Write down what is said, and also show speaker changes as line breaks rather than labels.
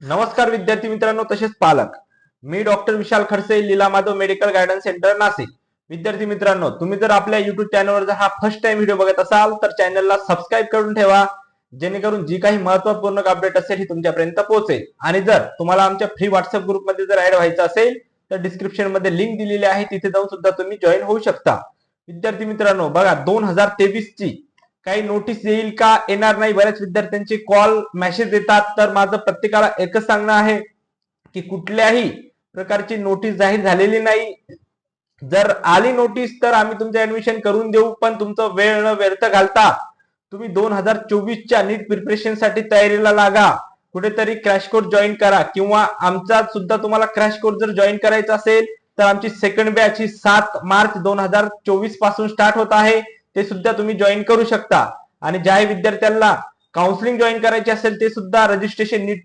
नमस्कार विद्यार्थी मित्रांनो तसेच पालक. मी doctor Vishal Khadse, Leela Madhav medical guidance centre Nashik. विद्यार्थी मित्रांनो, तुम्ही जर आपल्या युट्यूब चॅनलवर जर हा फर्स्ट टाइम व्हिडिओ बघत असाल तर चॅनलला सबस्क्राईब करून ठेवा, जेणेकरून जी काही महत्त्वपूर्ण अपडेट असेल ही तुमच्यापर्यंत पोहोचेल. आणि जर तुम्हाला आमच्या फ्री व्हॉट्सअप ग्रुपमध्ये जर ऍड व्हायचं असेल तर डिस्क्रिप्शन मध्ये लिंक दिलेली आहे, तिथे जाऊन सुद्धा तुम्ही जॉईन होऊ शकता. विद्यार्थी मित्रांनो बघा, 2023 ची काही नोटीस येईल का येणार नाही, बऱ्याच विद्यार्थ्यांचे कॉल मेसेज येतात. तर माझं प्रत्येकाला एकच सांगणं आहे की कुठल्याही प्रकारची नोटीस जाहीर झालेली नाही. जर आली नोटीस तर आम्ही तुमचं ऍडमिशन करून देऊ, पण तुमचं वेळ न व्यर्थ घालता तुम्ही 2024च्या नीट प्रिपरेशन साठी तयारीला लागा. कुठेतरी क्रॅश कोर्स जॉईन करा, किंवा आमचा सुद्धा तुम्हाला क्रॅश कोर्स जर जॉईन करायचा असेल तर आमची सेकंड बॅच ही 7 मार्च 2024 पासून स्टार्ट होत आहे. ते सुद्धा तुम्ही जॉईन करू शकता. आणि ज्या विद्यार्थ्यांना काउन्सिलिंग जॉईन करायचे असेल ते सुद्धा रजिस्ट्रेशन नीट